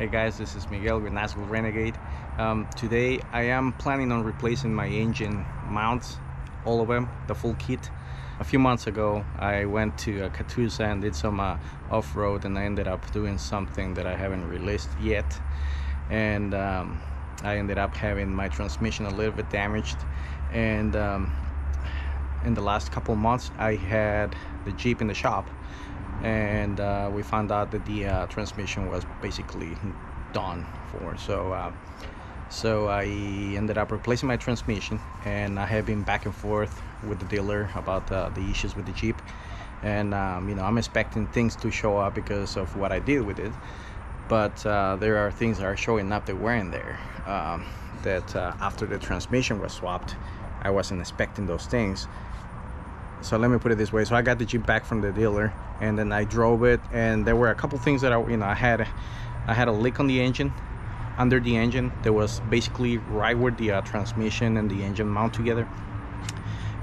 Hey guys, this is Miguel with Jeep Renegade. Today I am planning on replacing my engine mounts, all of them, the full kit. A few months ago I went to Catoosa and did some off-road, and I ended up doing something that I haven't released yet, and I ended up having my transmission a little bit damaged. And in the last couple months I had the Jeep in the shop, and we found out that the transmission was basically done for. So I ended up replacing my transmission, and I have been back and forth with the dealer about the issues with the Jeep. And you know, I'm expecting things to show up because of what I did with it, but there are things that are showing up that weren't there, that after the transmission was swapped, I wasn't expecting those things. So let me put it this way. So I got the Jeep back from the dealer, and then I drove it, and there were a couple things that I had a leak on the engine, under the engine. There was basically right where the transmission and the engine mount together.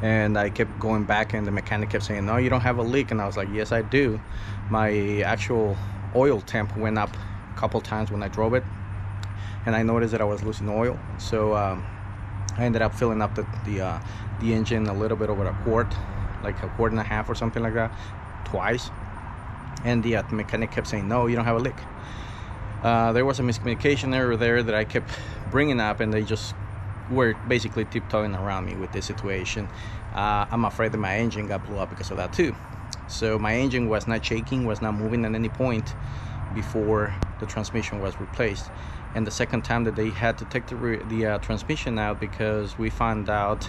And I kept going back, and the mechanic kept saying, no, you don't have a leak. And I was like, yes, I do. My actual oil temp went up a couple times when I drove it, and I noticed that I was losing oil. So I ended up filling up the engine a little bit over a quart, like a quart and a half or something like that, twice. And the mechanic kept saying, no, you don't have a leak. There was a miscommunication error there that I kept bringing up, and they just were basically tiptoeing around me with this situation. I'm afraid that my engine got blew up because of that too. So my engine was not shaking, was not moving at any point before the transmission was replaced. And the second time that they had to take the transmission out, because we found out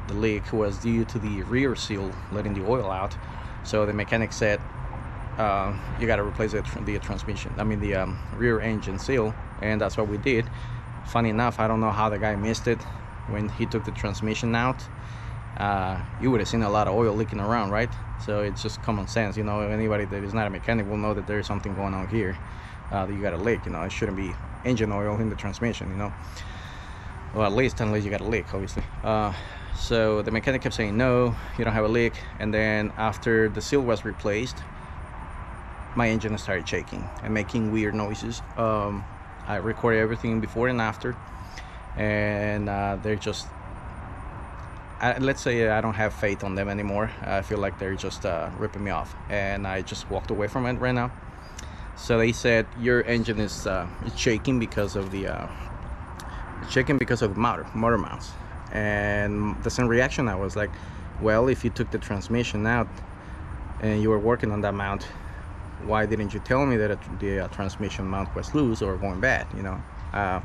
the leak was due to the rear seal letting the oil out. So the mechanic said, you got to replace the transmission, I mean the rear engine seal. And that's what we did. Funny enough, I don't know how the guy missed it when he took the transmission out. You would have seen a lot of oil leaking around, right? So it's just common sense, you know. Anybody that is not a mechanic will know that there's something going on here, that you got a leak. You know, it shouldn't be engine oil in the transmission, you know. Well, at least unless you got a leak, obviously. So the mechanic kept saying, no, you don't have a leak. And then after the seal was replaced, my engine started shaking and making weird noises. I recorded everything before and after, and they're just, let's say I don't have faith on them anymore. I feel like they're just ripping me off, and I just walked away from it right now. So they said, your engine is shaking because of the motor mounts. And the same reaction, I was like, well, if you took the transmission out and you were working on that mount, why didn't you tell me that the transmission mount was loose or going bad? You know,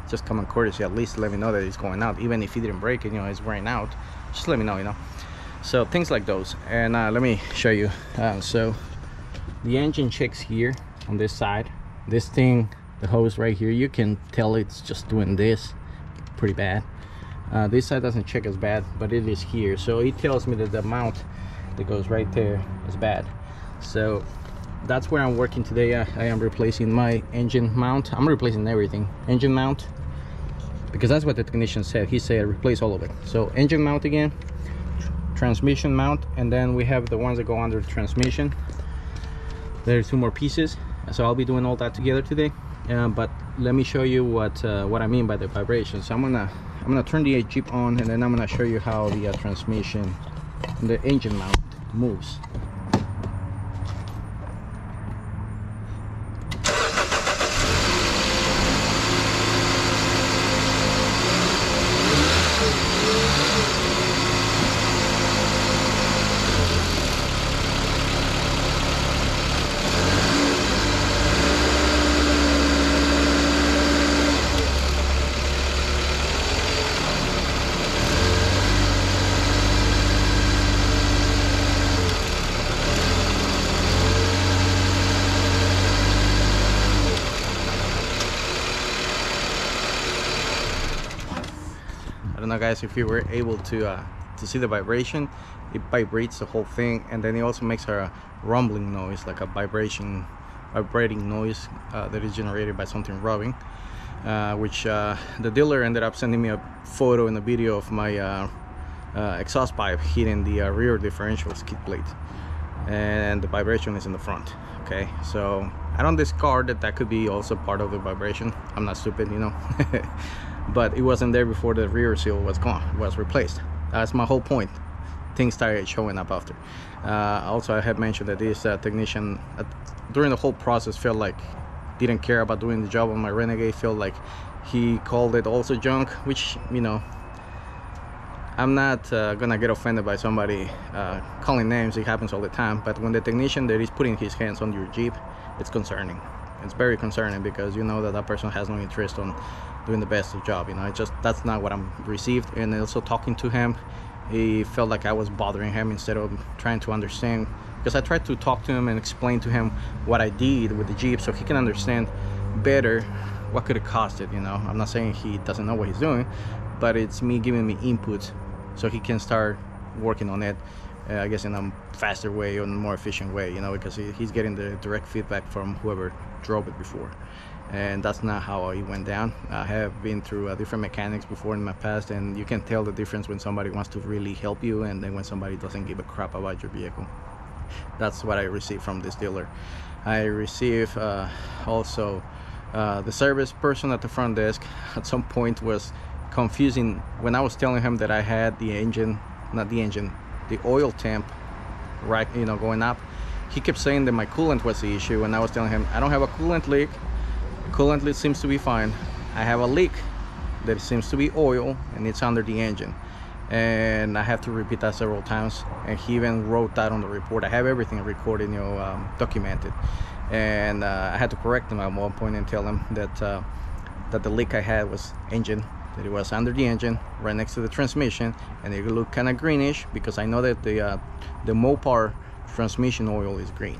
just common courtesy, at least let me know that it's going out. Even if you didn't break it, you know, it's wearing out, just let me know, you know. So things like those. And let me show you. So the engine checks here on this side. This thing, the hose right here, you can tell it's just doing this pretty bad. This side doesn't check as bad, but it is here. So it tells me that the mount that goes right there is bad. So that's where I'm working today. I am replacing my engine mount. I'm replacing everything. Engine mount, because that's what the technician said. He said replace all of it. So engine mount again, transmission mount, and then we have the ones that go under the transmission. There's two more pieces. So I'll be doing all that together today. But let me show you what I mean by the vibration. So I'm gonna turn the Jeep on, and then I'm gonna show you how the transmission, the engine mount moves. I don't know, guys, if you were able to see the vibration. It vibrates the whole thing, and then it also makes a rumbling noise, like a vibrating noise that is generated by something rubbing, which the dealer ended up sending me a photo and a video of my exhaust pipe hitting the rear differential skid plate, and the vibration is in the front. Okay, so I don't discard that that could be also part of the vibration. I'm not stupid, you know. But it wasn't there before the rear seal was gone, was replaced. That's my whole point. Things started showing up after. Also, I had mentioned that this technician during the whole process felt like didn't care about doing the job on my Renegade. Felt like he called it also junk, which, you know, I'm not gonna get offended by somebody calling names. It happens all the time. But when the technician that is putting his hands on your Jeep, it's concerning. It's very concerning, because you know that that person has no interest on doing the best of job. You know, it's just, that's not what I'm received. And also talking to him, he felt like I was bothering him instead of trying to understand, because I tried to talk to him and explain to him what I did with the Jeep so he can understand better what could have cost it. You know, I'm not saying he doesn't know what he's doing, but it's me giving me input so he can start working on it, I guess in a faster way or more efficient way, you know, because he's getting the direct feedback from whoever drove it before, and that's not how it went down. I have been through different mechanics before in my past, and you can tell the difference when somebody wants to really help you and then when somebody doesn't give a crap about your vehicle. That's what I received from this dealer. I received also the service person at the front desk at some point was confusing when I was telling him that I had the engine, not the engine, the oil temp, right, you know, going up. He kept saying that my coolant was the issue, and I was telling him I don't have a coolant leak. The coolant leak seems to be fine. I have a leak that seems to be oil, and it's under the engine. And I have to repeat that several times, and he even wrote that on the report. I have everything recorded, you know, documented. And I had to correct him at one point and tell him that that the leak I had was engine, that it was under the engine right next to the transmission, and it looked kind of greenish because I know that the Mopar transmission oil is green.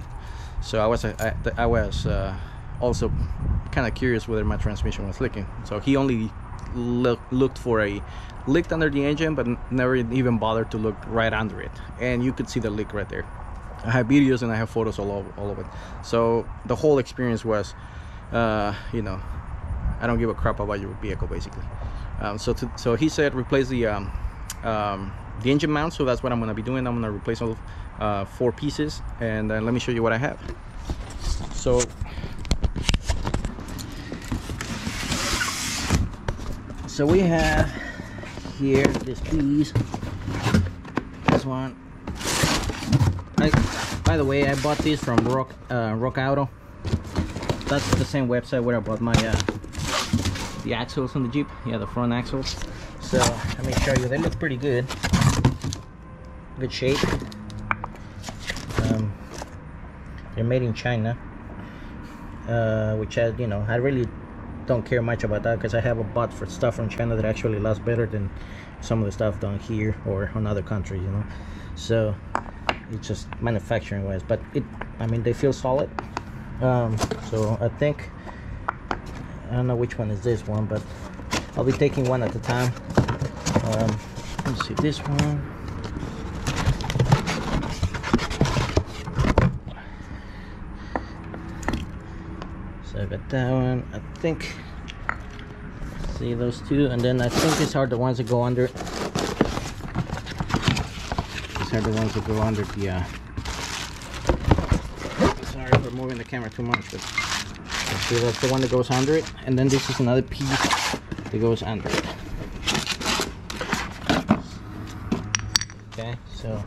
So I was also kind of curious whether my transmission was leaking. So he only looked for a leak under the engine, but never even bothered to look right under it, and you could see the leak right there. I have videos and I have photos all of it. So the whole experience was you know, I don't give a crap about your vehicle, basically. So he said replace the engine mount, so that's what I'm gonna be doing. I'm gonna replace all 4 pieces, and let me show you what I have. So we have here this piece, this one. By the way, I bought this from Rock Auto. That's the same website where I bought my the axles on the Jeep. Yeah, the front axles. So let me show you. They look pretty good. Good shape. They're made in China, which I, you know, I really don't care much about that, because I have bought for stuff from China that actually lasts better than some of the stuff done here or in other countries, you know. So it's just manufacturing wise, but I mean, they feel solid. So I think, I don't know which one is this one, but I'll be taking one at a time. Let's see, this one. So I got that one. I think, see those two, and then I think these are the ones that go under. These are the ones that go under the. Sorry for moving the camera too much, but see, that's the one that goes under it, and then this is another piece that goes under it. Okay, so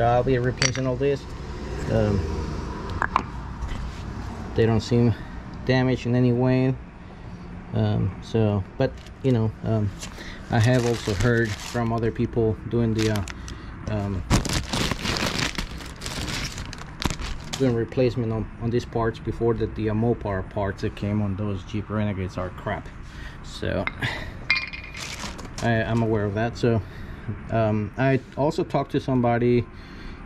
I'll be replacing all this. They don't seem damaged in any way. But you know, I have also heard from other people doing the doing replacement on these parts before, that the Mopar parts that came on those Jeep Renegades are crap. So I'm aware of that. So I also talked to somebody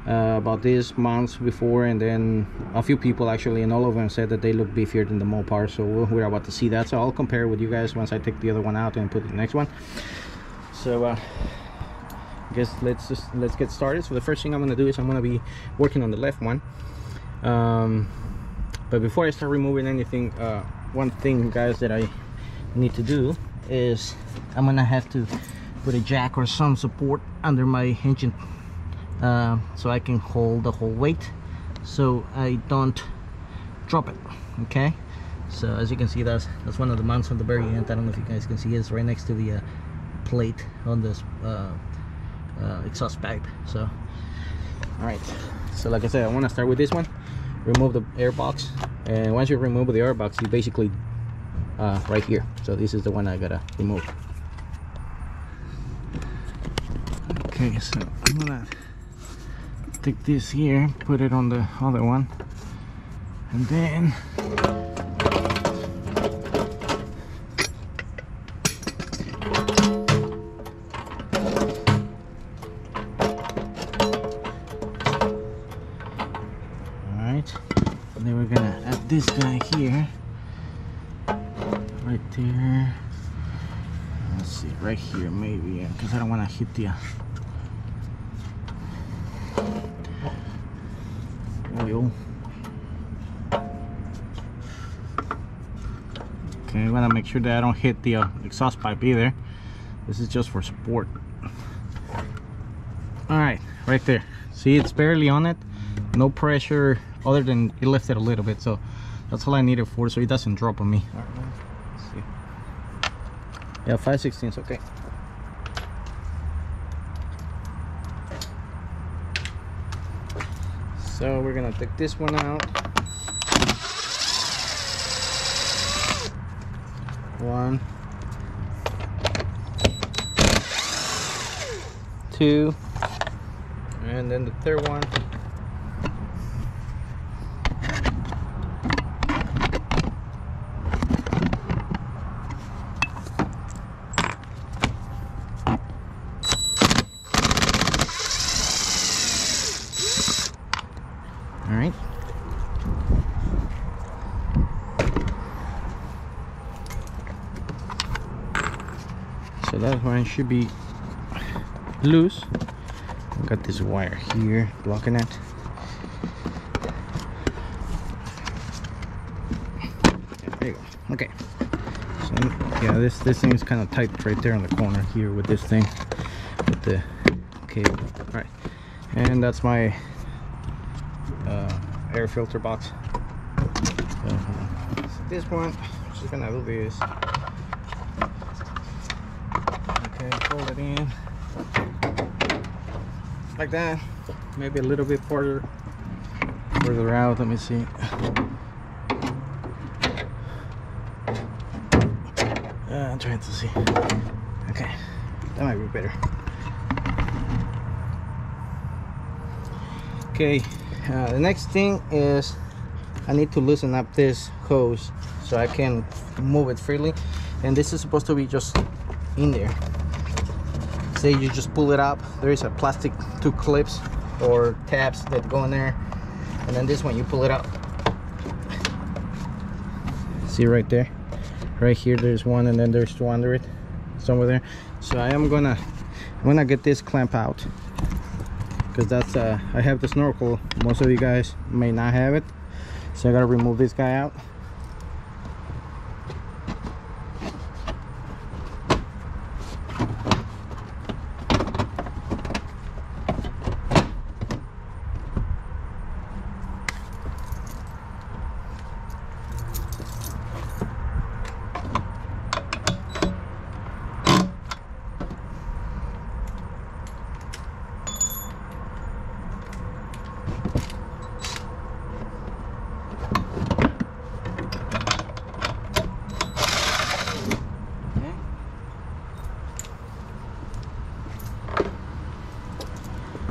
about these mounts before, and then a few people actually, and all of them said that they look beefier than the Mopar. So we're about to see that. So I'll compare with you guys once I take the other one out and put the next one. So I guess let's get started. So the first thing I'm going to do is I'm going to be working on the left one. But before I start removing anything, one thing, guys, that I need to do is I'm gonna have to put a jack or some support under my engine, so I can hold the whole weight. so I don't drop it. Okay, so as you can see, that's one of the mounts on the very end. I don't know if you guys can see, it's right next to the plate on this exhaust pipe. So all right, so like I said, I want to start with this one. Remove the air box, and once you remove the air box, you basically right here. So this is the one I gotta remove. Okay, so I'm gonna take this here, put it on the other one, and then and then we're gonna add this guy here, right there. Let's see, right here maybe, because I don't want to hit the oil. Okay, I want to make sure that I don't hit the exhaust pipe either. This is just for sport. All right, right there. See, it's barely on it, no pressure. Other than it lifted a little bit, so that's all I need it for, so it doesn't drop on me. All right, let's see. Yeah, 5/16, okay. So we're gonna take this one out. 1, 2, and then the third one. All right. So that one should be loose. I've got this wire here blocking it. Yeah, there you go. Okay. So yeah, this thing is kind of tight right there on the corner here with this thing, with the cable. All right, and that's my air filter box. So this one, I'm just gonna do this. Okay, fold it in like that. Maybe a little bit further out. Let me see. I'm trying to see. Okay, that might be better. Okay. The next thing is I need to loosen up this hose so I can move it freely, and this is supposed to be just in there. Say you just pull it up, there is a plastic 2 clips or tabs that go in there, and then this one you pull it up. See right there, right here there's one, and then there's 2 under it, somewhere there. So I'm gonna get this clamp out, because that's I have the snorkel. Most of you guys may not have it, so I gotta remove this guy out.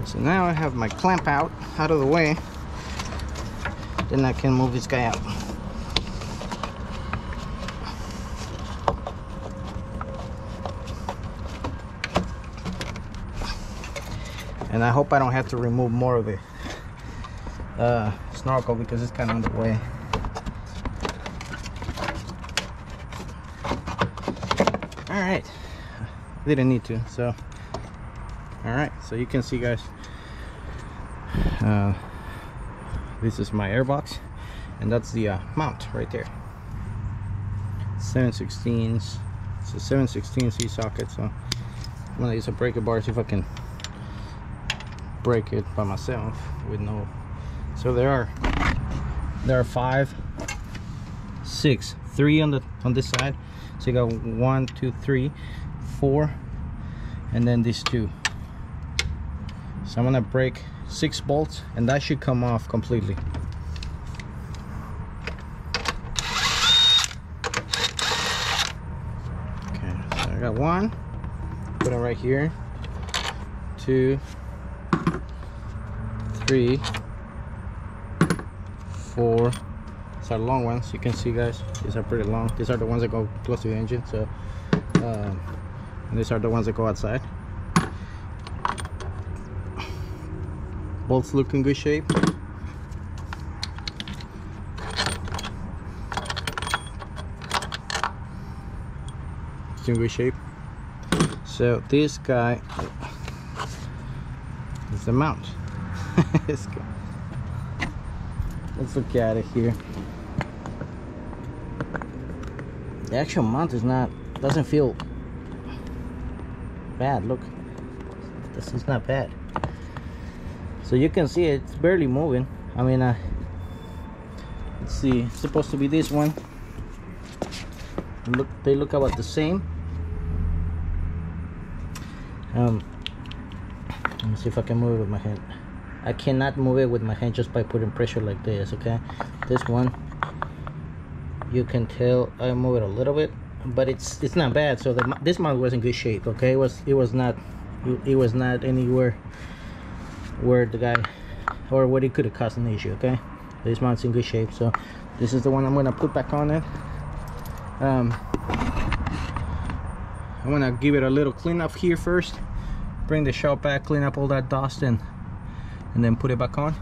So now I have my clamp out of the way, then I can move this guy out. And I hope I don't have to remove more of the snorkel, because it's kind of in the way. All right, didn't need to. So all right, so you can see, guys, this is my airbox, and that's the mount right there. 7/16. It's a 7/16 socket, so I'm gonna use a breaker bar, see if I can break it by myself with no So there are 5, 6, 3 on this side. So you got 1, 2, 3, 4, and then these 2. So I'm gonna break 6 bolts, and that should come off completely. Okay, so I got 1. Put it right here. 2, 3, 4. These are long ones. You can see, guys, these are pretty long. These are the ones that go close to the engine. So and these are the ones that go outside. Bolts look in good shape. It's in good shape. So this guy is the mount. Let's look at it here. The actual mount is doesn't feel bad. Look, this is not bad. So you can see it's barely moving. I mean, let's see, it's supposed to be this one. Look, they look about the same. Let me see if I can move it with my hand. I cannot move it with my hand just by putting pressure like this. Okay, this one, you can tell I move it a little bit, but it's not bad. So this mount was in good shape. Okay, it was not anywhere where the guy or where it could have caused an issue. Okay, this mount's in good shape. So this is the one I'm gonna put back on it. I'm gonna give it a little cleanup here first. Bring the shop back, clean up all that dust, and then put it back on.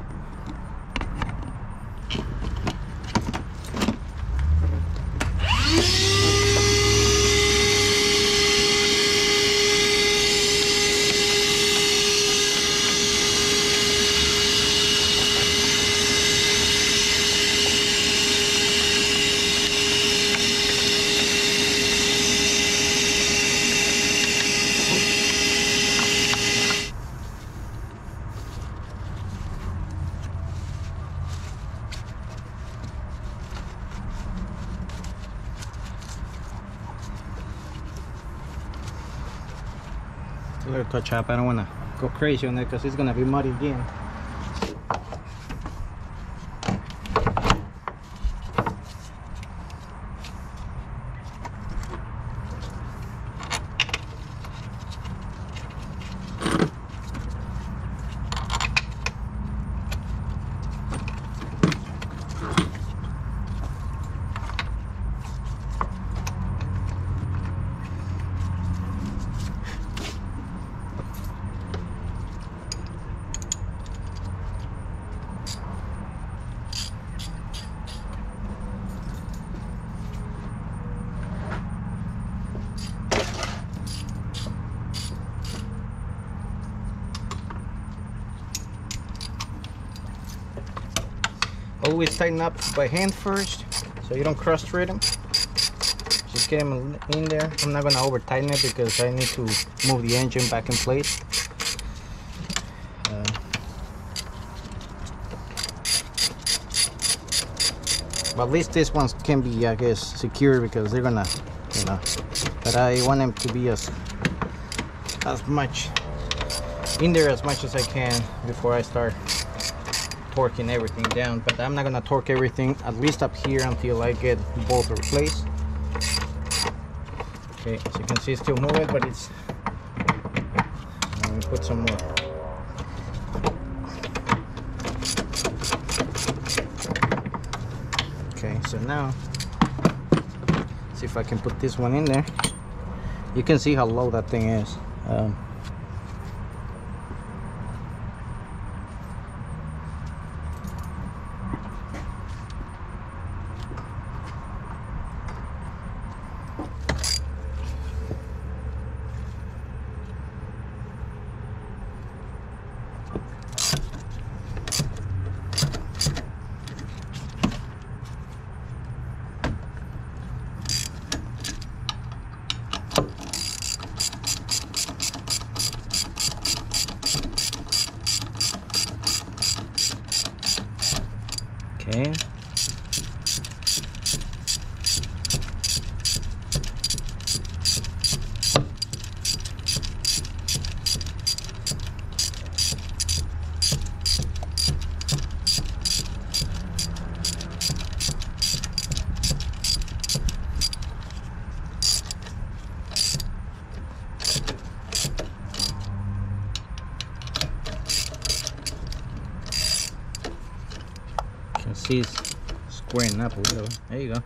A little touch up. I don't want to go crazy on it because it's gonna be muddy again. Always tighten up by hand first so you don't cross thread them. Just get them in there. I'm not gonna over tighten it because I need to move the engine back in place. But at least this one can be, I guess, secure because they're gonna, you know. But I want them to be as much in there as much as I can before I start torquing everything down. But I'm not gonna torque everything, at least up here, until I get both replaced. Okay, as you can see, it's still moving, but it's, let me put some more. Okay, so now see if I can put this one in there. You can see how low that thing is. see it's squaring up a little. There you go.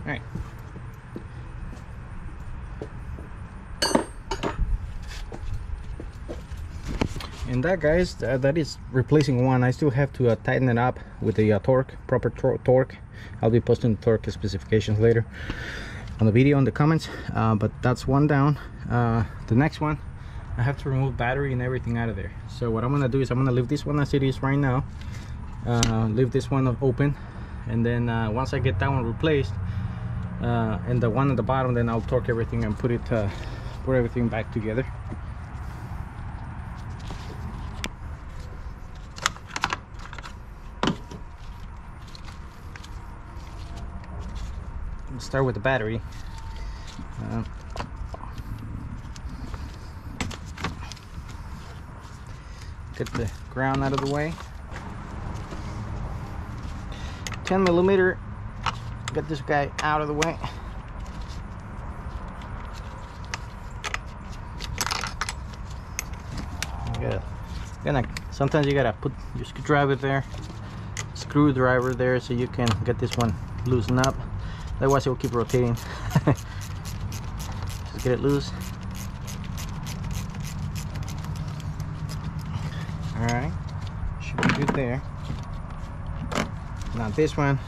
All right. And that, guys, that is replacing one. I still have to tighten it up with the torque, proper torque. I'll be posting the torque specifications later on the video, in the comments. But that's one down. The next one, I have to remove battery and everything out of there. So what I'm gonna do is I'm gonna leave this one as it is right now. Leave this one open, and then once I get that one replaced, and the one at the bottom, then I'll torque everything and put everything back together. We'll start with the battery. Get the ground out of the way. 10mm. Get this guy out of the way. Sometimes you gotta put your screwdriver there, so you can get this one loosened up. Otherwise it will keep rotating. Just get it loose. Alright, should be good there. Now this one,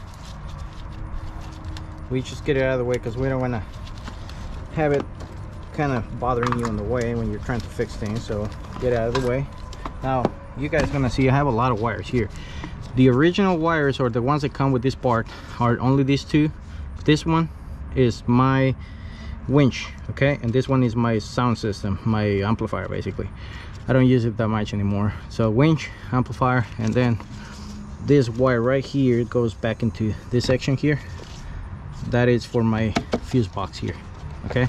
we just get it out of the way because we don't want to have it kind of bothering you on the way when you're trying to fix things. So get it out of the way. Now you guys gonna see I have a lot of wires here. The original wires, or the ones that come with this part, are only these two. This one is my winch, okay, and this one is my sound system, my amplifier. Basically I don't use it that much anymore. So winch, amplifier, and then this wire right here, it goes back into this section here. That is for my fuse box here, okay.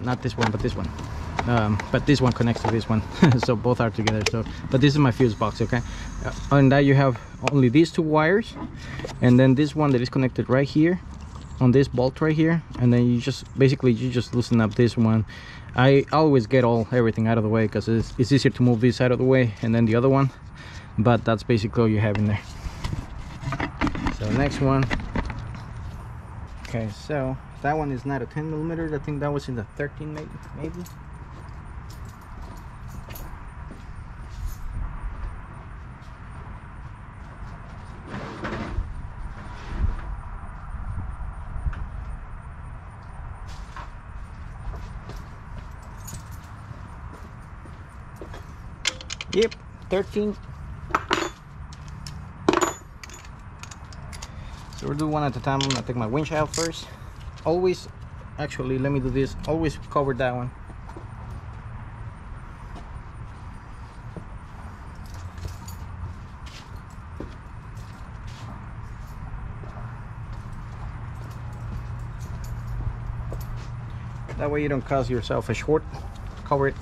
Not this one, but this one. But this one connects to this one. So both are together. So, but this is my fuse box, okay. On that you have only these two wires, and then this one that is connected right here on this bolt right here, and then you just loosen up this one. I always get everything out of the way because it's easier to move this out of the way and then the other one, but that's basically all you have in there. So next one. Okay, so that one is not a 10mm. I think that was in the 13 maybe. Yep, 13. So we'll do one at a time. I'm gonna take my winch out first. Always, actually, let me do this. Always cover that one. That way you don't cause yourself a short. Cover it.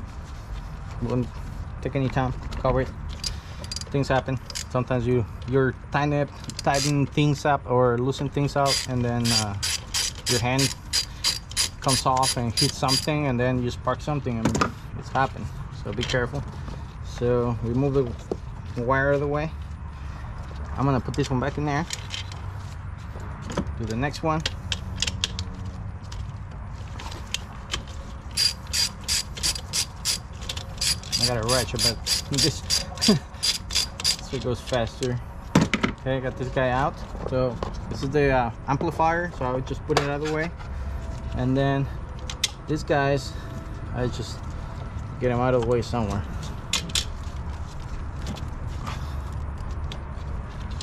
Won't take any time. Cover it. Things happen. Sometimes you're tightening things up or loosen things out, and then your hand comes off and hits something, and then you spark something, and it's happened. So be careful. So we move the wire out of the way. I'm gonna put this one back in there. Do the next one. I got a ratchet, but this so it goes faster. Okay, I got this guy out. So this is the amplifier, so I would just put it out of the way. And then these guys, I just get them out of the way somewhere.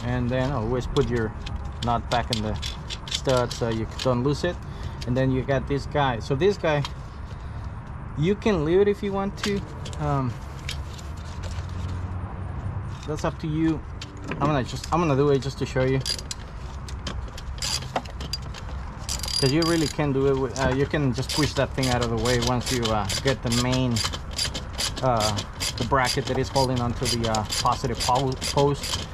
And then always put your nut back in the stud so you don't lose it. And then you got this guy. So this guy, you can leave it if you want to. That's up to you. I'm gonna do it just to show you, because you really can do it with, you can just push that thing out of the way once you get the main the bracket that is holding onto the positive post,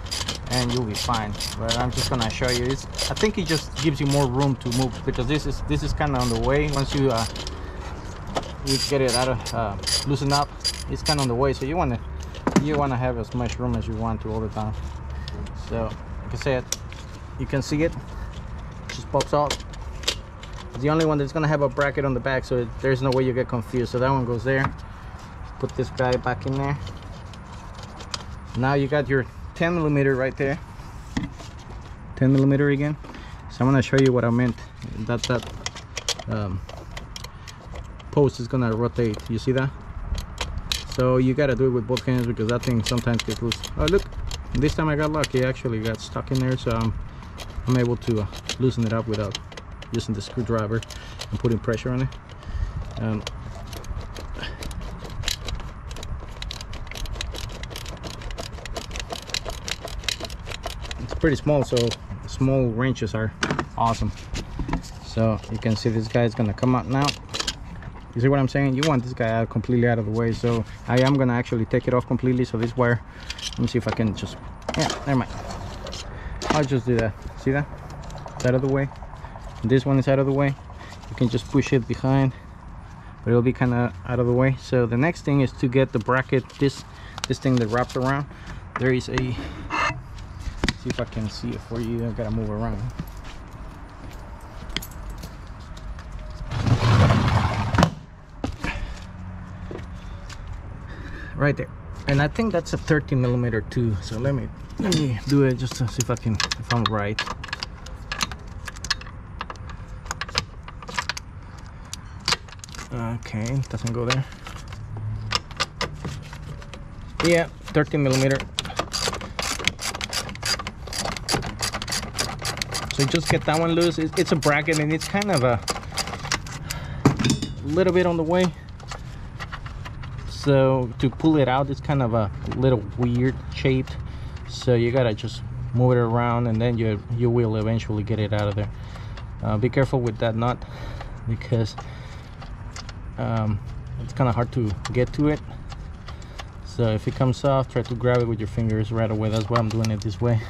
and you'll be fine. But I'm just gonna show you. I think it just gives you more room to move, because this is kind of on the way. Once you get it out of loosen up, it's kind of on the way, so you want to you want to have as much room as you want to all the time. So like I said, you can see it just pops out. It's the only one that's gonna have a bracket on the back, so there's no way you get confused. So that one goes there. Put this guy back in there. Now you got your 10mm right there. 10mm again. So I'm gonna show you what I meant. That post is gonna rotate. You see that? So you gotta do it with both hands because that thing sometimes gets loose. Oh look, this time I got lucky. It actually got stuck in there, so I'm able to loosen it up without using the screwdriver and putting pressure on it. It's pretty small, so small wrenches are awesome. So you can see this guy is gonna come out now. You see what I'm saying? You want this guy out completely out of the way, so I am gonna actually take it off completely. So this wire, let me see if I can just, yeah, never mind, I'll just do that. See that? It's out of the way. This one is out of the way. You can just push it behind, but it'll be kind of out of the way. So the next thing is to get the bracket, this thing that wraps around. There is a, see if I can see it for you. I've got to move around. Right there, and I think that's a 13mm too. So let me do it just to see if I'm right. Okay, doesn't go there. Yeah, 13mm. So just get that one loose. It's a bracket and it's kind of a little bit on the way. So to pull it out, it's kind of a little weird shaped. So you gotta just move it around, and then you will eventually get it out of there. Be careful with that nut because it's kind of hard to get to it. So if it comes off, try to grab it with your fingers right away. That's why I'm doing it this way.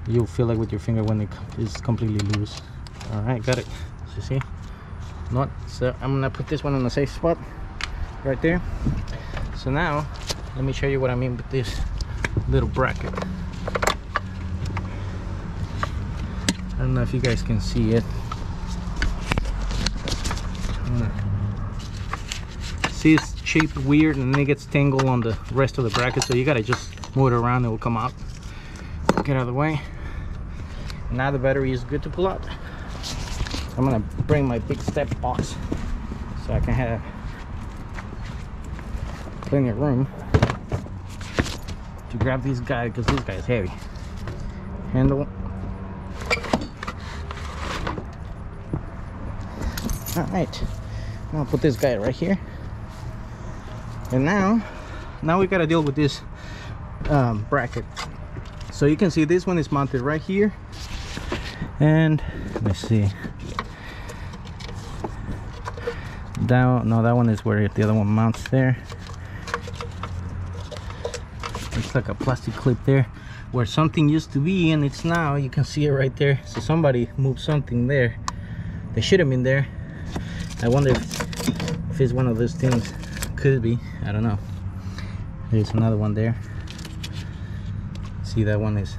You'll feel it with your finger when it is completely loose. All right, got it. So see, not. So I'm gonna put this one on the safe spot right there. So now let me show you what I mean with this little bracket. I don't know if you guys can see it. See, it's shaped weird and then it gets tangled on the rest of the bracket, so you gotta just move it around. It will come out. Get out of the way. Now the battery is good to pull out. I'm gonna bring my big step box so I can have plenty of room to grab this guy, because this guy is heavy. Handle. All right, I'll put this guy right here. And now we gotta deal with this bracket. So you can see this one is mounted right here, and let's see, that one is where the other one mounts there. It's like a plastic clip there where something used to be, and it's now, you can see it right there. So somebody moved something there. They should have been there. I wonder if it's one of those things. Could be, I don't know. There's another one there. See, that one is,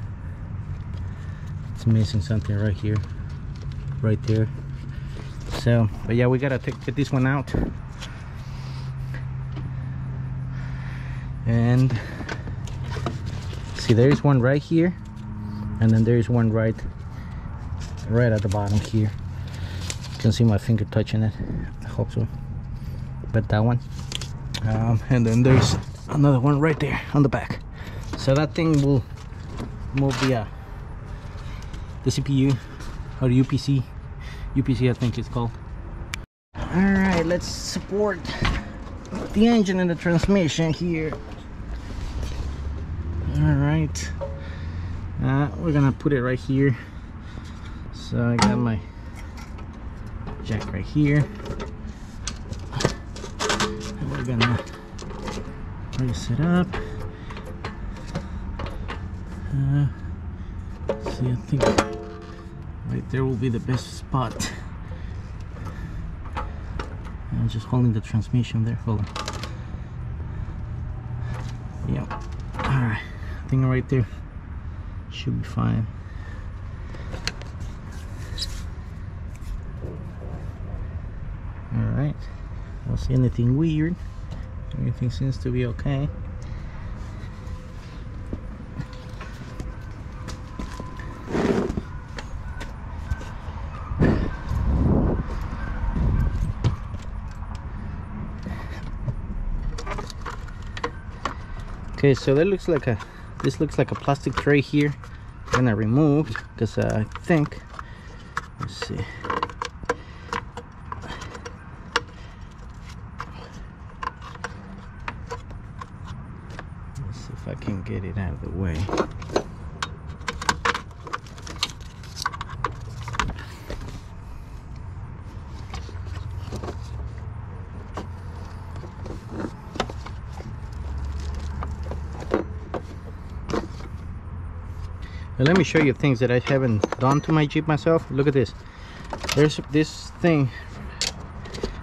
it's missing something right here, right there. So, but yeah, we gotta get this one out. And see, there's one right here, and then there's one right at the bottom here. You can see my finger touching it. I hope so. But that one, and then there's another one right there on the back. So that thing will move the CPU, or UPC I think it's called. All right, let's support the engine and the transmission here. All right, we're gonna put it right here. So I got my jack right here, and we're gonna raise it up. See, I think right there will be the best spot. I'm just holding the transmission there. Hold on. Yep. Alright, I think right there should be fine. Alright, I don't see anything weird. Everything seems to be okay. Okay, so that looks like this looks like a plastic tray here. I'm gonna remove because I think, let's see. Let's see if I can get it out of the way. Now let me show you things that I haven't done to my Jeep myself. Look at this. There's this thing.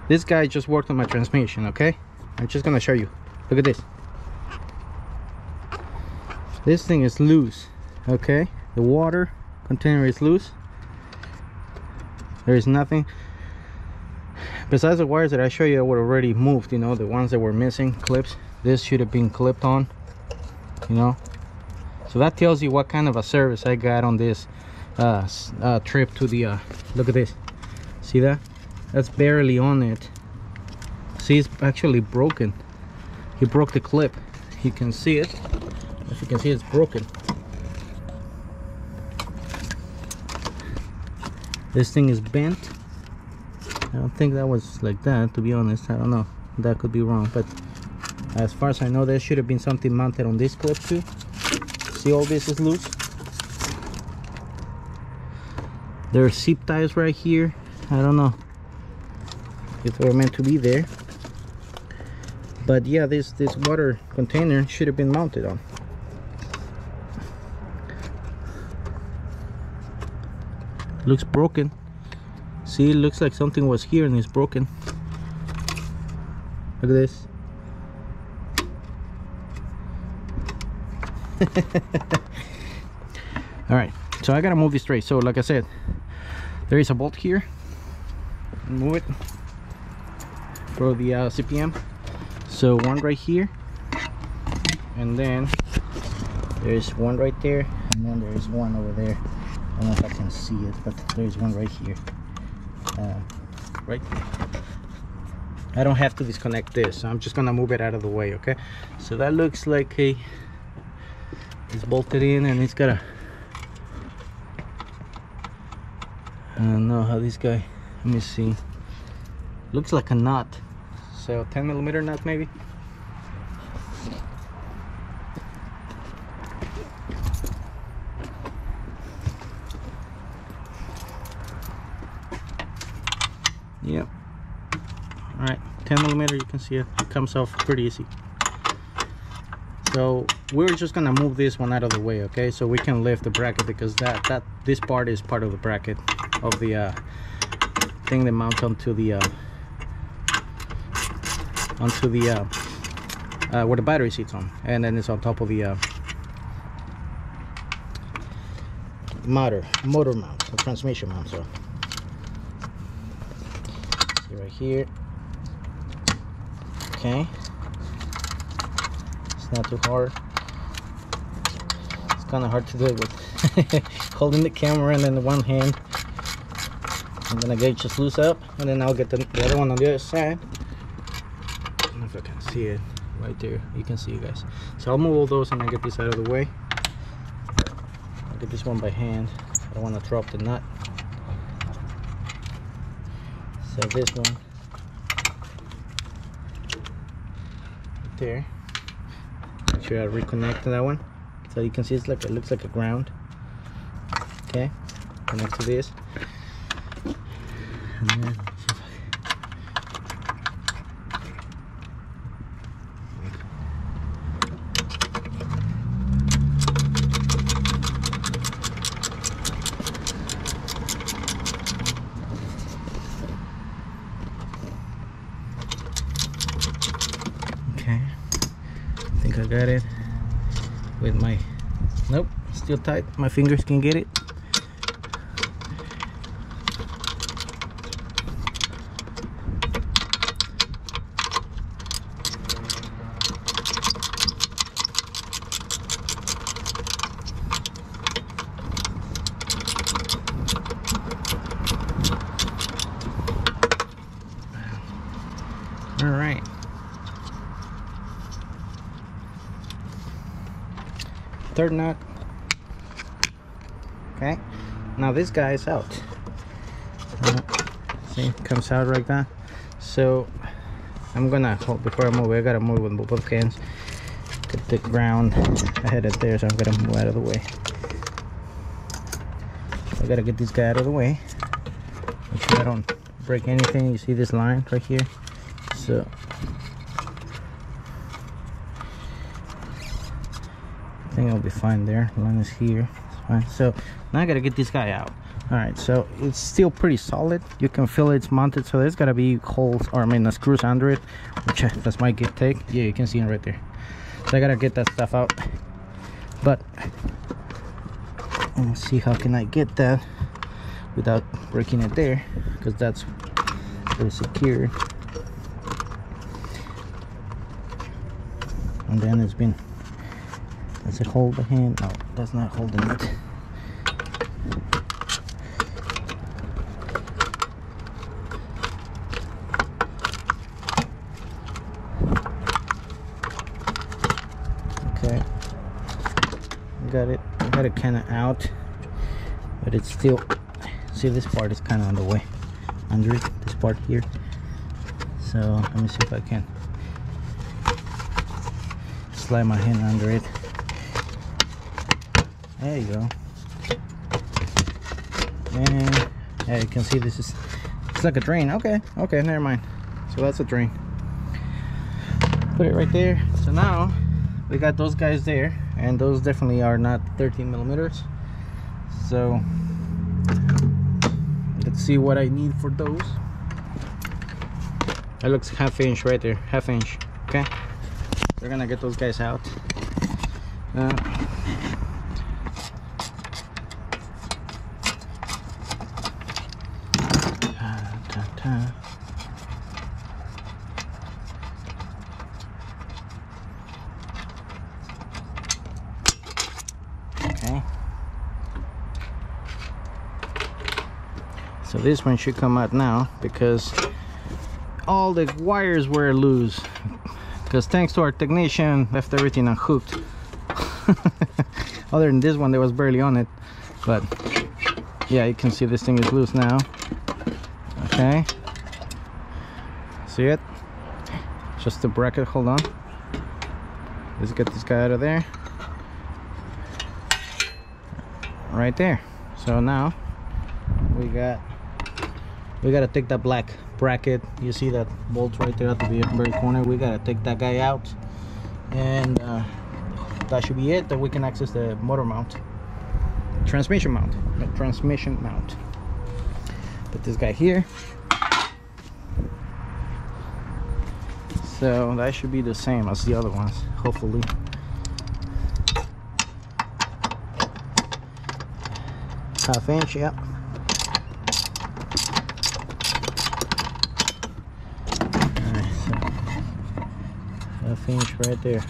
This guy just worked on my transmission, okay? I'm just gonna show you. Look at this. This thing is loose, okay? The water container is loose. There is nothing. Besides the wires that I show you that were already moved, you know, the ones that were missing, clips. This should have been clipped on, you know. So that tells you what kind of a service I got on this trip to the look at this. See that? That's barely on it. See, it's actually broken. He broke the clip. You can see it. If you can see, it's broken. This thing is bent. I don't think that was like that, to be honest. I don't know. That could be wrong, but as far as I know, there should have been something mounted on this clip too. See, all this is loose. There are zip ties right here. I don't know if they were meant to be there, but yeah, this water container should have been mounted on. Looks broken. See, it looks like something was here and it's broken. Look at this. All right, so I gotta move this tray. So like I said, there is a bolt here. Move it for the CPM. So one right here, and then there's one right there, and then there's one over there. I don't know if I can see it, but there's one right here. Right there. I don't have to disconnect this, so I'm just gonna move it out of the way. Okay, so that looks like it's bolted in, and it's got a, I don't know how this guy, let me see, looks like a nut, so 10mm nut maybe. Yep. All right, 10mm, you can see it comes off pretty easy. So we're just gonna move this one out of the way, okay? So we can lift the bracket, because this part is part of the bracket of the thing that mounts onto the where the battery sits on, and then it's on top of the motor mount, the transmission mount. So see right here. Okay. Not too hard. It's kind of hard to do it with holding the camera and then the one hand. I'm gonna get it just loose up, and then I'll get the other one on the other side. I don't know if I can see it right there. You can see it, guys. So I'll move all those and I get this out of the way. I'll get this one by hand. I don't want to drop the nut. So this one right there. Make sure I reconnect to that one, so you can see it's like, it looks like a ground. Okay, connect to this, and then got it with my, nope, still tight, my fingers can get it. All right. Third nut. Okay. Now this guy is out. See, comes out like that. So I'm gonna hold before I move. I gotta move with both hands. Get the ground ahead of there, so I'm gonna move out of the way. I gotta get this guy out of the way. Make sure I don't break anything. You see this line right here? So I think I'll be fine there. The line is here. It's fine. So now I gotta get this guy out. All right, so it's still pretty solid. You can feel it's mounted, so there's gotta be holes, or I mean screws under it, which that's my get take. Yeah, you can see it right there. So I gotta get that stuff out. But let's see, how can I get that without breaking it there, because that's very secure. And then it's been, does it hold the hand? No, that's not holding it. Okay, got it. I got it kind of out, but it's still, see, this part is kind of on the way under it, this part here. So let me see if I can slide my hand under it. There you go. And yeah, you can see this is, it's like a drain. Okay, okay, never mind. So that's a drain. Put it right there. So now we got those guys there, and those definitely are not 13 millimeters. So let's see what I need for those. That looks half inch right there, half inch. Okay, we're gonna get those guys out. Okay, so this one should come out now, because all the wires were loose, because thanks to our technician left everything unhooked. Other than this one, there was barely on it, but yeah, you can see this thing is loose now. Okay, see it? Just the bracket. Hold on, let's get this guy out of there. Right there. So now we gotta take that black bracket. You see that bolt right there at the very corner? We gotta take that guy out, and that should be it. That we can access the motor mount, transmission mount, transmission mount. Put this guy here. So that should be the same as the other ones, hopefully. Half inch, yep. Alright, so half inch right there.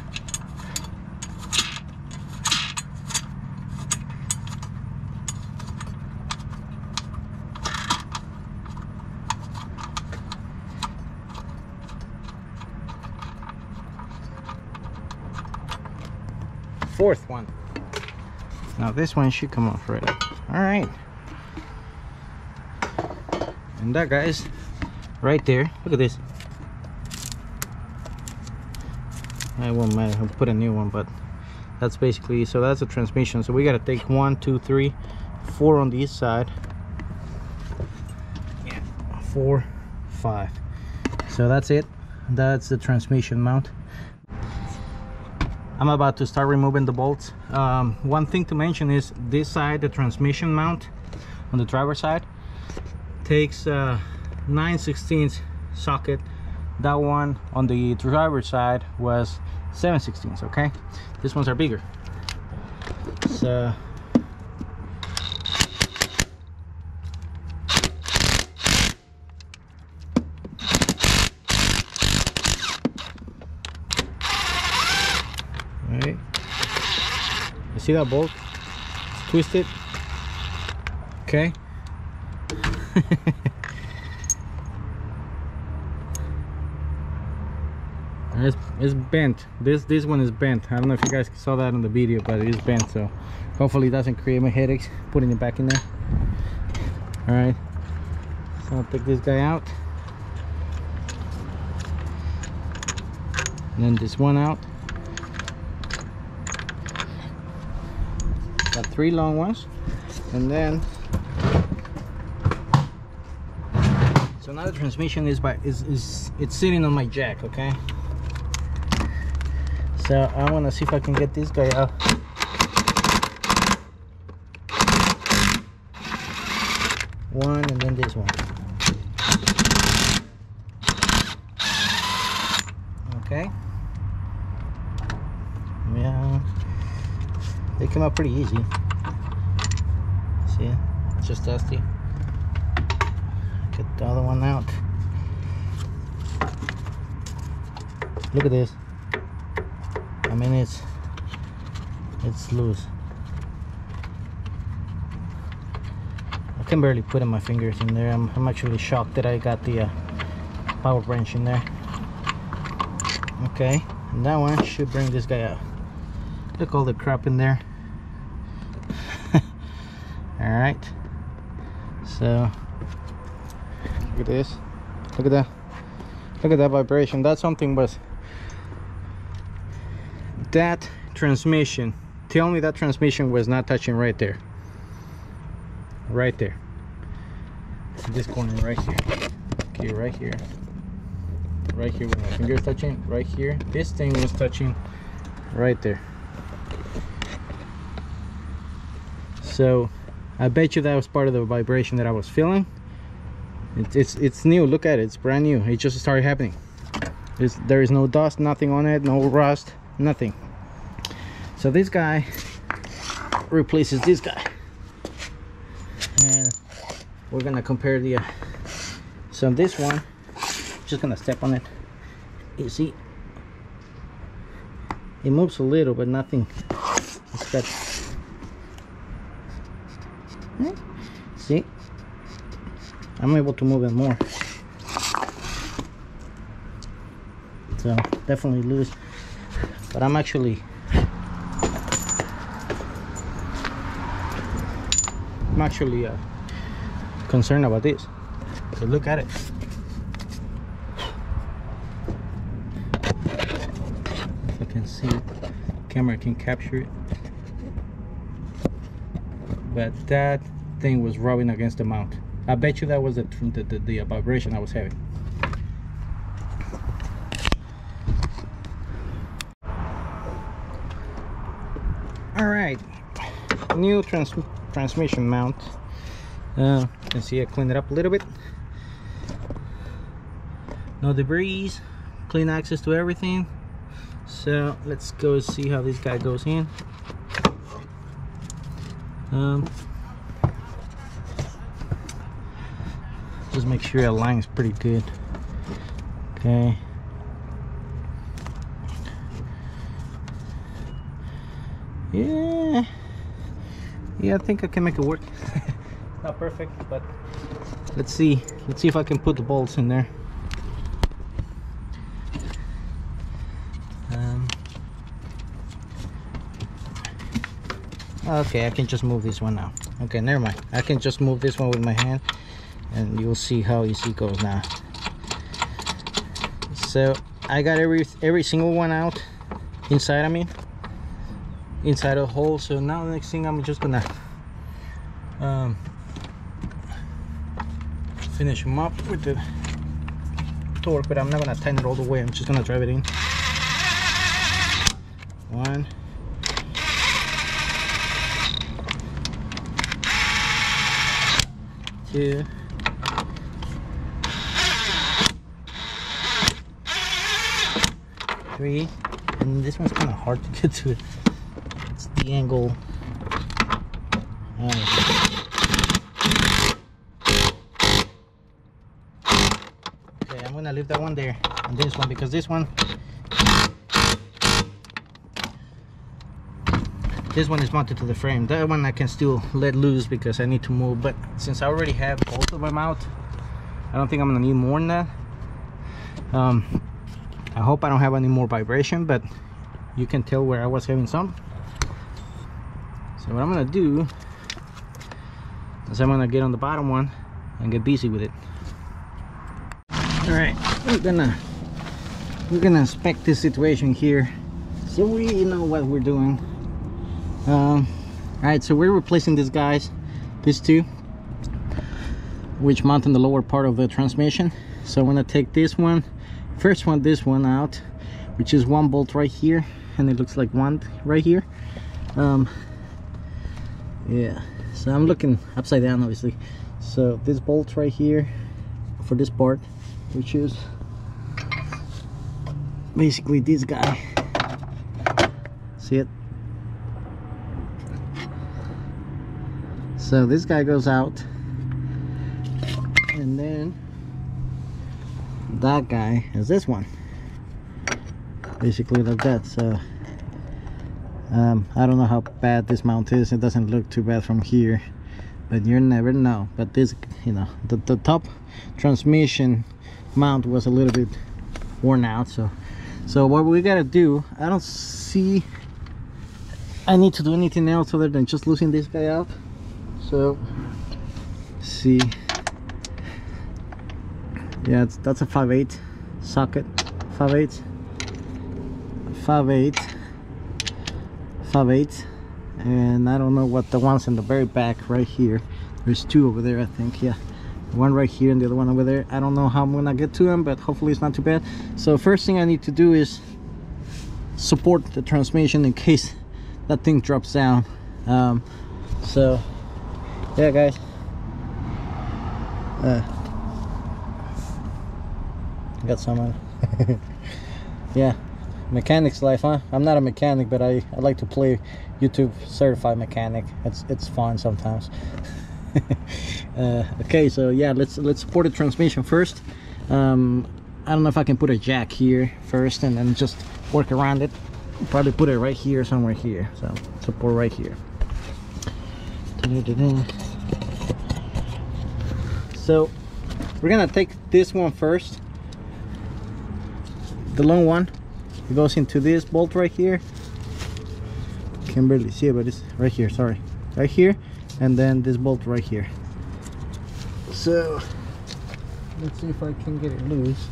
Fourth one. Now this one should come off right up. All right, and that guy's right there. Look at this. I won't matter, I'll put a new one, but that's basically, so that's a transmission. So we got to take 1, 2, 3, 4 on this side. Yeah, 4, 5. So that's it. That's the transmission mount. I'm about to start removing the bolts. One thing to mention is this side, the transmission mount on the driver's side, takes 9/16 socket. That one on the driver's side was 7/16, okay? These ones are bigger. So right, you see that bolt? It's twisted. Okay. It's bent. This one is bent. I don't know if you guys saw that in the video, but it is bent, so hopefully it doesn't create my headaches putting it back in there. All right, so I'll take this guy out, and then this one out. Got 3 long ones, and then so now the transmission is it's sitting on my jack, okay? So I want to see if I can get this guy out. One, and then this one. Okay. Yeah, they came out pretty easy. See, it's just dusty. Get the other one out. Look at this. I mean, it's loose. I can barely put in my fingers in there. I'm actually shocked that I got the power wrench in there. Okay, and that one should bring this guy out. Look, all the crap in there. All right, so look at this. Look at that. Look at that vibration. That's something, but that transmission, tell me that transmission was not touching right there. Right there. This corner right here. Okay, right here. Right here with my fingers touching. Right here. This thing was touching right there. So I bet you that was part of the vibration that I was feeling. It's new. Look at it. It's brand new. It just started happening. There is no dust, nothing on it, no rust, nothing. So this guy replaces this guy, and we're gonna compare the so this one, just gonna step on it. You see it moves a little, but nothing. It's got, see, I'm able to move it more, so definitely loose, but I'm actually concerned about this. So look at it. If I can see it, camera can capture it, but that thing was rubbing against the mount. I bet you that was the vibration I was having. All right, new transmission mount. You can see I cleaned it up a little bit. No debris, clean access to everything. So let's go see how this guy goes in. Just make sure it aligns pretty good. Okay. Yeah, I think I can make it work. Not perfect, but let's see if I can put the bolts in there. Okay, I can just move this one now. Okay, never mind. I can just move this one with my hand, and you'll see how easy it goes now. So I got every single one out inside. I mean, inside the hole. So now the next thing, I'm just gonna finish them up with the torque, but I'm not gonna tighten it all the way. I'm just gonna drive it in. 1, 2, 3, and this one's kind of hard to get to it. It's the angle. Okay, I'm gonna leave that one there and this one, because this one is mounted to the frame. That one I can still let loose because I need to move, but since I already have both of them out, I don't think I'm gonna need more than that. I hope I don't have any more vibration, but you can tell where I was having some. So what I'm gonna do is I'm gonna get on the bottom one and get busy with it. All right, we're gonna inspect this situation here so we know what we're doing. All right, so we're replacing these two, which mount in the lower part of the transmission. So I'm gonna take this one out, which is one bolt right here, and it looks like one right here. Yeah, so I'm looking upside down, obviously. So this bolt right here for this part, which is basically this guy. See it? So this guy goes out, and then that guy is this one, basically like that. So I don't know how bad this mount is. It doesn't look too bad from here, but you never know. But this, you know, the top transmission mount was a little bit worn out. So what we gotta do, I don't see I need to do anything else other than just losing this guy out. So see, yeah, that's a 5/8 socket, 5/8, and I don't know what the ones in the very back right here. There's two over there, I think. Yeah, one right here and the other one over there. I don't know how I'm gonna get to them, but hopefully it's not too bad. So first thing I need to do is support the transmission in case that thing drops down. So yeah, guys, got someone. Yeah, mechanic's life, huh? I'm not a mechanic, but I like to play YouTube certified mechanic. It's fun sometimes. Okay, so yeah, let's support the transmission first. I don't know if I can put a jack here first and then just work around it. Probably put it right here, somewhere here. So support right here. So we're gonna take this one first, the long one. It goes into this bolt right here. Can barely see it, but it's right here, sorry, right here, and then this bolt right here. So let's see if I can get it loose.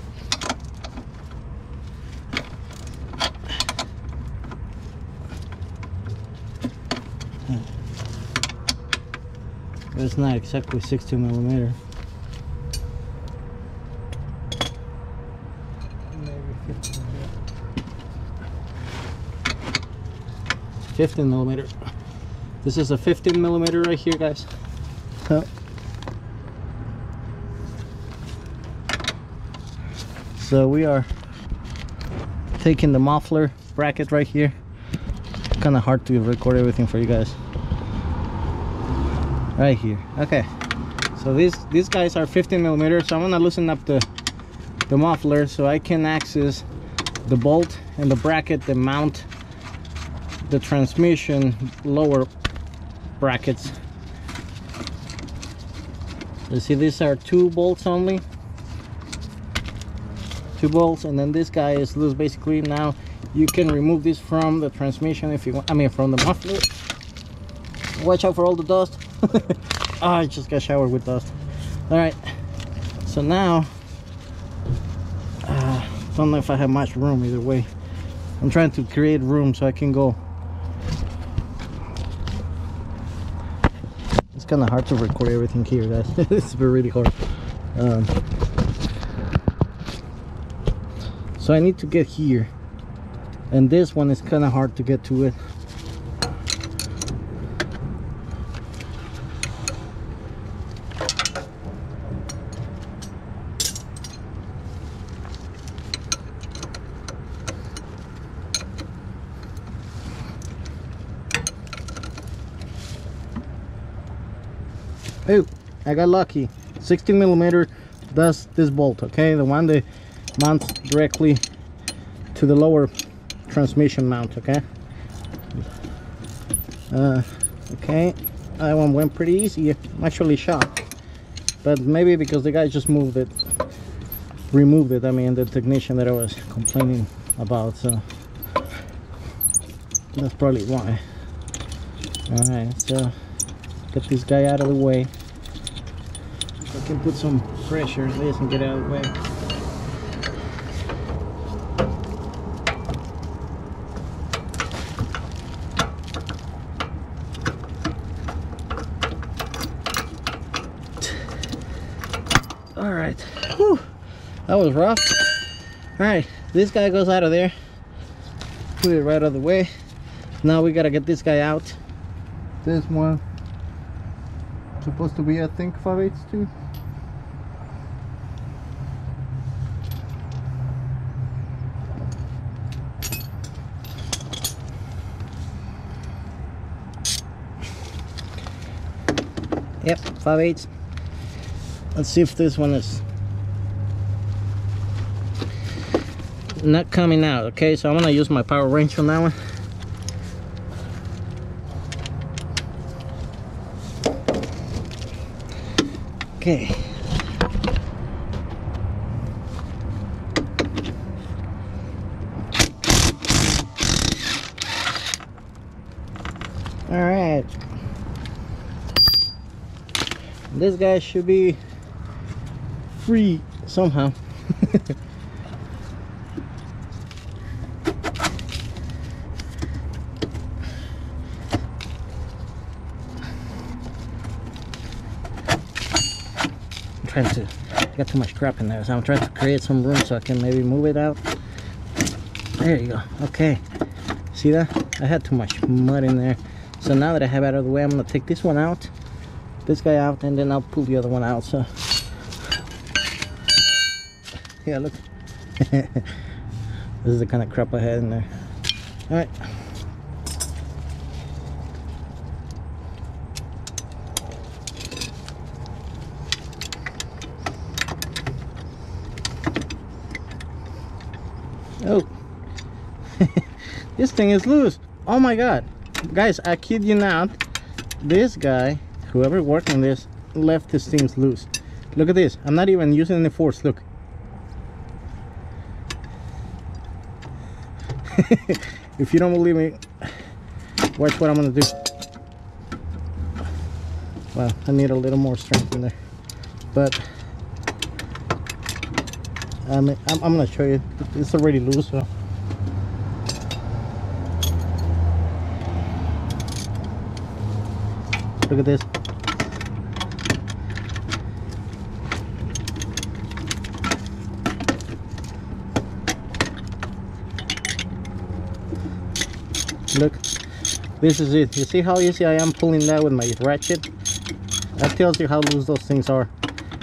It's not exactly 60mm. Maybe 15mm. This is a 15mm right here, guys. So we are taking the muffler bracket right here. Kind of hard to record everything for you guys. Right here. Okay, so these guys are 15mm, so I'm gonna loosen up the muffler so I can access the bolt and the bracket that mount the transmission lower brackets. You see, these are 2 bolts only, 2 bolts, and then this guy is loose. Basically, now you can remove this from the transmission if you want, I mean from the muffler. Watch out for all the dust. Oh, I just got showered with dust. All right, so now don't know if I have much room either way. I'm trying to create room so I can go. It's kind of hard to record everything here, guys. It's really hard. So I need to get here, and this one is kind of hard to get to it. Oh, I got lucky. 16 millimeter does this bolt, okay? The one that mounts directly to the lower transmission mount, okay? Okay, that one went pretty easy. I'm actually shocked, but maybe because the guy just removed it. I mean, the technician that I was complaining about, so that's probably why. All right, so get this guy out of the way. If I can put some pressure on this and get out of the way. All right, whew, that was rough. All right, this guy goes out of there. Put it right out of the way. Now we gotta get this guy out. This one supposed to be, I think, 5/8 too. Yep, 5/8. Let's see if this one is not coming out. Okay, so I'm gonna use my power wrench on that one. Okay. All right. This guy should be free somehow. Trying to, I got too much crap in there, so I'm trying to create some room so I can maybe move it out. There you go. Okay, see that? I had too much mud in there, so now that I have it out of the way, I'm gonna take this one out, this guy out, and then I'll pull the other one out. So yeah, look. This is the kind of crap I had in there. All right. Oh, this thing is loose. Oh my god, guys, I kid you not, this guy, whoever worked on this, left his things loose. Look at this. I'm not even using any force. Look. If you don't believe me, watch what I'm gonna do. Well, I need a little more strength in there, but I'm gonna show you. It's already loose, so look at this. Look, this is it. You see how easy I am pulling that with my ratchet? That tells you how loose those things are.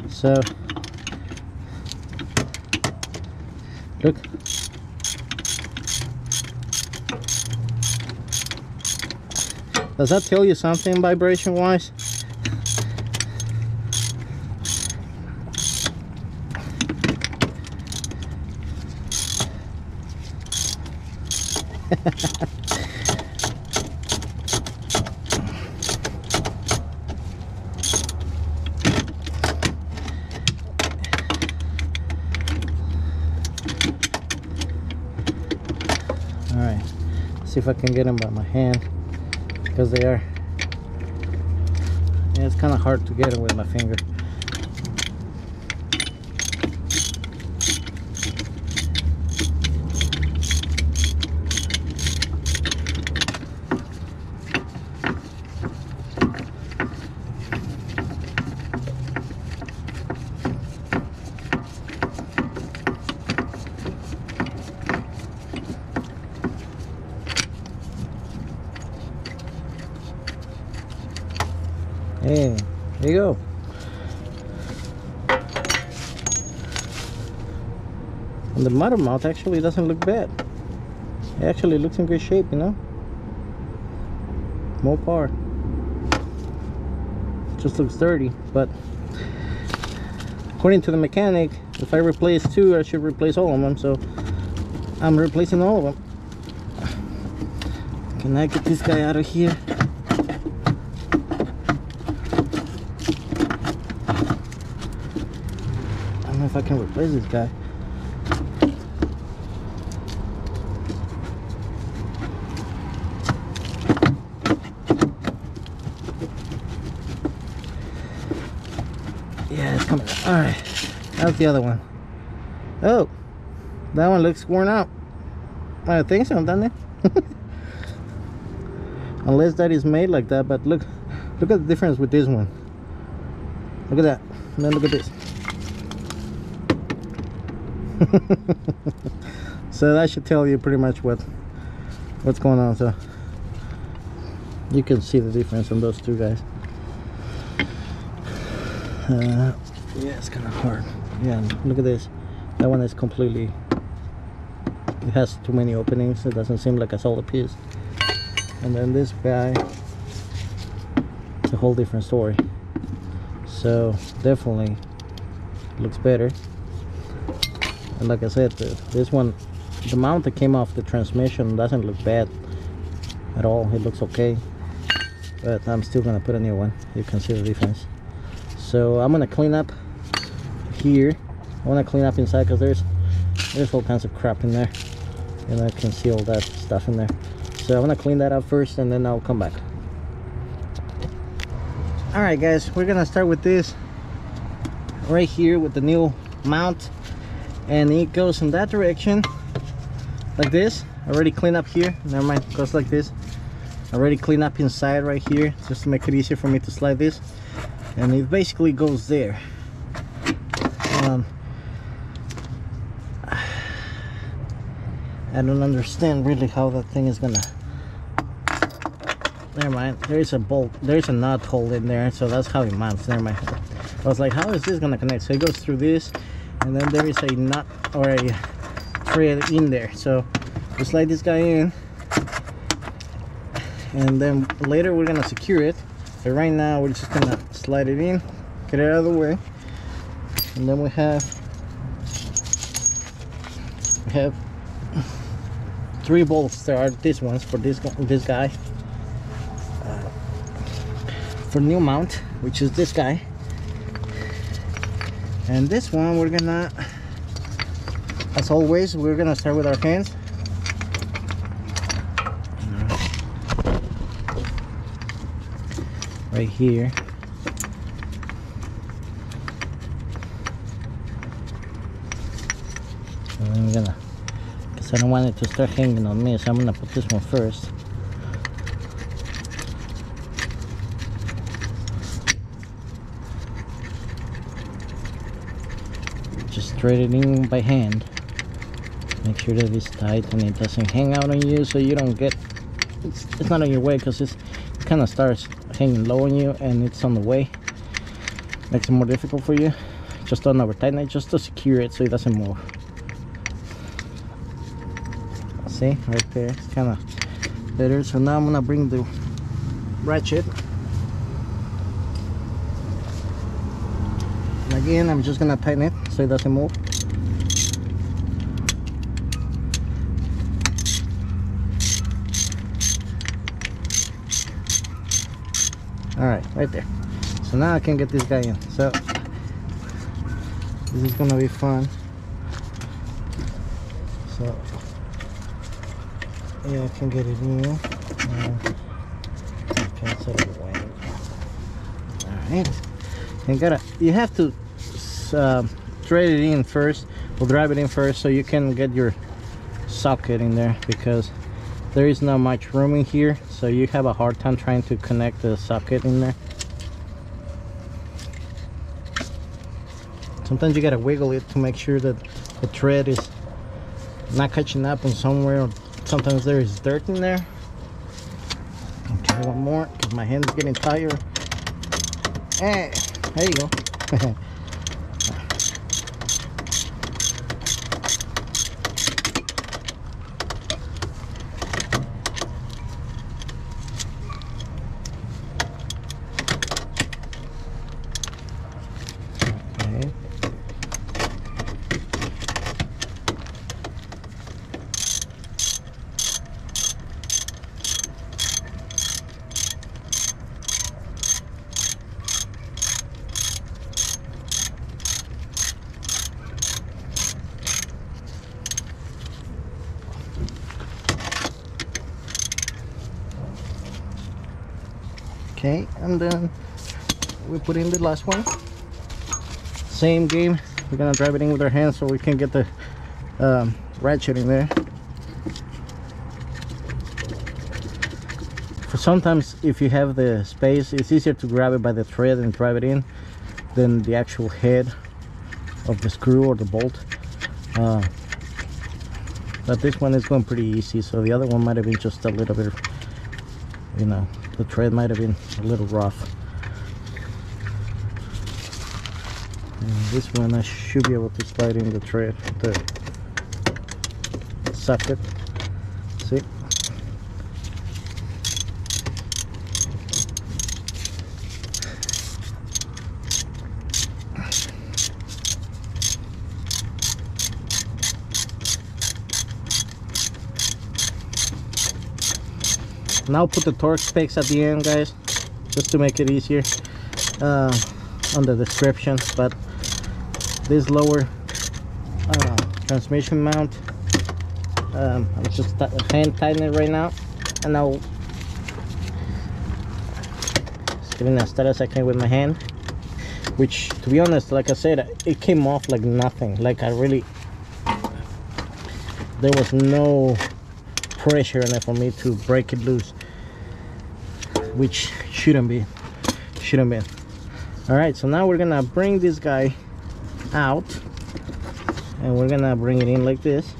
So look. Does that tell you something vibration wise? Alright, see if I can get them by my hand, because they are, yeah, it's kind of hard to get them with my finger. Hey, there you go. And the motor mount actually doesn't look bad. It actually looks in good shape, you know. More power. just looks dirty. But according to the mechanic, if I replace 2, I should replace all of them. So I'm replacing all of them. Can I get this guy out of here? I don't know if I can replace this guy. Yeah, it's coming. Alright, that's the other one. Oh, that one looks worn out. I think so, doesn't it? Unless that is made like that, but look at the difference with this one. Look at that, and then look at this. So that should tell you pretty much what's going on. So you can see the difference on those two guys. Yeah, it's kind of hard. Yeah, look at this. That one is completely, it has too many openings. It doesn't seem like a solid piece. And then this guy, it's a whole different story. So definitely looks better. And like I said, this one, the mount that came off the transmission doesn't look bad at all. It looks okay, but I'm still gonna put a new one. You can see the difference. So I'm gonna clean up here. I want to clean up inside because there's all kinds of crap in there, and I can see all that stuff in there. So I'm gonna clean that up first, and then I'll come back. All right, guys, we're gonna start with this right here with the new mount, and it goes in that direction like this. I already cleaned up here. Never mind, it goes like this. I already cleaned up inside right here just to make it easier for me to slide this, and it basically goes there. I don't understand really how that thing is gonna, never mind, there's a bolt, there's a nut hole in there, so that's how it mounts. Never mind. I was like, how is this gonna connect? So it goes through this, and then there is a nut or a thread in there. So we slide this guy in, and then later we're gonna secure it, but right now we're just gonna slide it in, get it out of the way. And then we have 3 bolts. There are these ones for this guy, for new mount, which is this guy, and this one we're gonna, as always, we're gonna start with our hands. Right here. And then I'm gonna, because I don't want it to start hanging on me, so I'm gonna put this one first. Just thread it in by hand. Make sure that it's tight and it doesn't hang out on you, so you don't get, it's not on your way, because it kind of starts hanging low on you and it's on the way. Makes it more difficult for you. Just don't over tighten it, just to secure it so it doesn't move. See, right there, it's kind of better. So now I'm gonna bring the ratchet, and again I'm just gonna tighten it so it doesn't move. All right there. So now I can get this guy in. So this is gonna be fun. So yeah, I can get it in. Okay, set it away. Alright. You have to thread it in first, or drive it in first, so you can get your socket in there, because there is not much room in here, so you have a hard time trying to connect the socket in there. Sometimes you gotta wiggle it to make sure that the thread is not catching up on somewhere. Sometimes there is dirt in there. Okay, one more, because my hand is getting tired. Hey, there you go. Okay, and then we put in the last one. Same game, we're gonna drive it in with our hands so we can get the ratchet in there. For sometimes if you have the space, it's easier to grab it by the thread and drive it in than the actual head of the screw or the bolt. But this one is going pretty easy, so the other one might have been just a little bit, you know, the thread might have been a little rough. And this one I should be able to slide in the thread, the socket. See? Now put the torque specs at the end, guys, just to make it easier on the description. But this lower transmission mount, I'm just hand tightening it right now, and I'll just get in as tight as I can with my hand. Which, to be honest, like I said, it came off like nothing. Like there was no pressure in it for me to break it loose, which shouldn't be. All right, so now we're gonna bring this guy out and we're gonna bring it in like this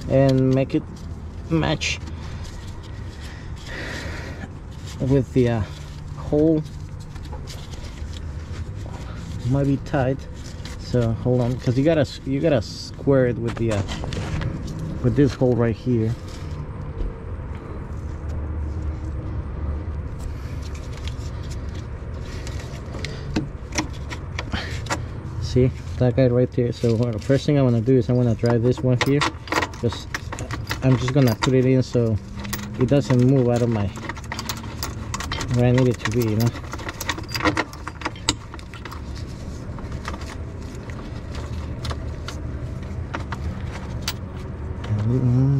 and make it match with the hole. Might be tight, so hold on, because you gotta square it with the with this hole right here. See that guy right there? So the first thing I want to do is I want to drive this one here, because I'm just gonna put it in so it doesn't move out of my where I need it to be, you know.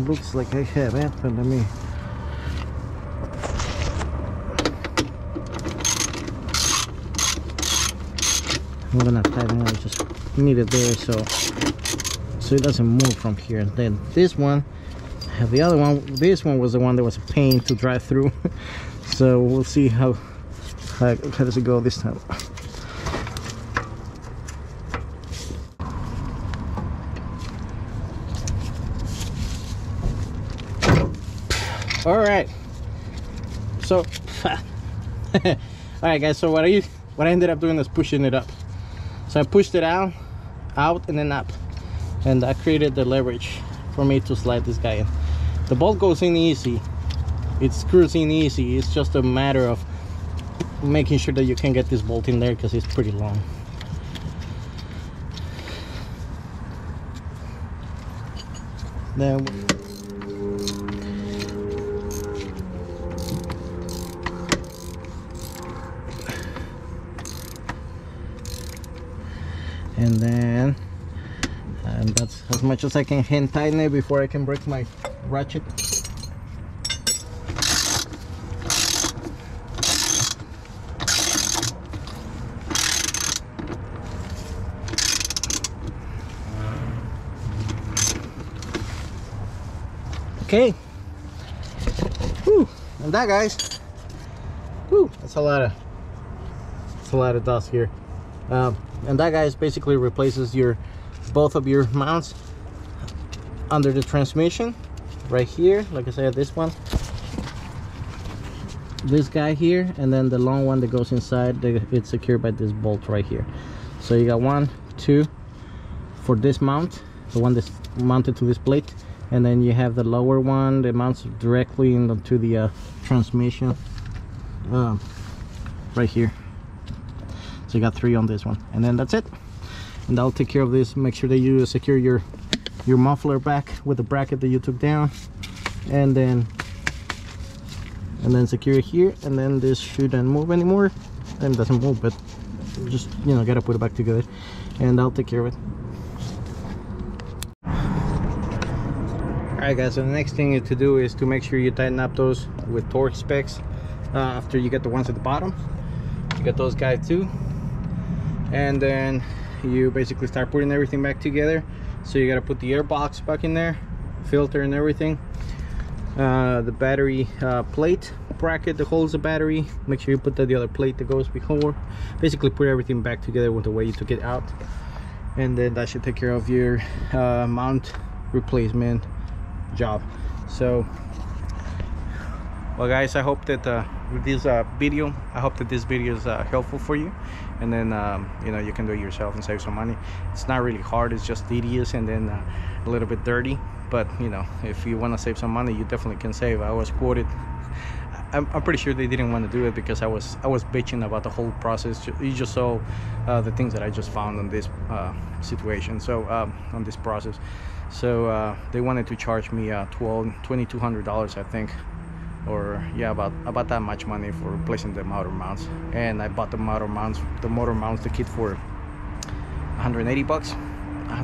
Looks like I have it, but let me. I'm gonna tighten it. I just need it there so it doesn't move from here. And then this one, I have the other one. This one was the one that was a pain to drive through. So we'll see how does it go this time. All right, so all right guys, so what I ended up doing is pushing it up. So I pushed it out and then up, and that created the leverage for me to slide this guy in. The bolt goes in easy, it screws in easy. It's just a matter of making sure that you can get this bolt in there because it's pretty long. Then and that's as much as I can hand tighten it before I can break my ratchet. Okay. Whew. And that, guys, whew, that's a lot of dust here. And that, guys, basically replaces both of your mounts under the transmission right here. Like I said, this one, this guy here, and then the long one that goes inside, it's secured by this bolt right here. So you got 1, 2 for this mount, the one that's mounted to this plate, and then you have the lower one that mounts directly into the transmission right here. So you got 3 on this one, and then that's it. And I'll take care of this. Make sure that you secure your muffler back with the bracket that you took down, and then secure it here, and then this shouldn't move anymore. And it doesn't move, but just, you know, gotta put it back together, and I'll take care of it. Alright guys, so the next thing to do is to make sure you tighten up those with torque specs. after you get the ones at the bottom. You get those guys too, and then you basically start putting everything back together. So you got to put the air box back in there, filter and everything, the battery plate bracket that holds the battery. Make sure you put the other plate that goes before. Basically put everything back together with the way you took it out, and then that should take care of your mount replacement job. So well guys, I hope that with this video, I hope that this video is helpful for you, and then you know, you can do it yourself and save some money. It's not really hard, it's just tedious and then a little bit dirty, but you know, if you want to save some money, you definitely can save. I was quoted, I'm pretty sure they didn't want to do it because I was bitching about the whole process. You just saw the things that I just found on this situation, so on this process. So they wanted to charge me $2,200, I think, or yeah, about that much money for replacing the motor mounts. And I bought the motor mounts, the kit for 180 bucks,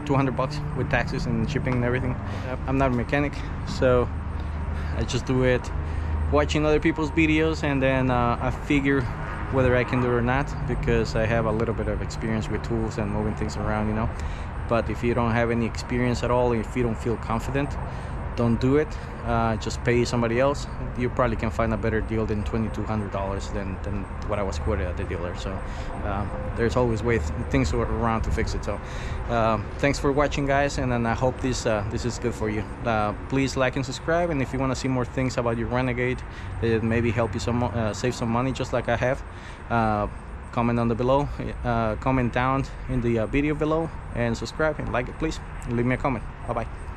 200 bucks with taxes and shipping and everything. I'm not a mechanic, so I just do it watching other people's videos, and then I figure whether I can do it or not, because I have a little bit of experience with tools and moving things around, you know. But if you don't have any experience at all, if you don't feel confident, don't do it. Just pay somebody else. You probably can find a better deal than $2,200 than what I was quoted at the dealer. So there's always things around to fix it. So thanks for watching, guys, and then I hope this is good for you. Please like and subscribe, and if you want to see more things about your Renegade that maybe help you save some money just like I have, comment on the below, comment down in the video below, and subscribe and like it, please, and leave me a comment. Bye bye.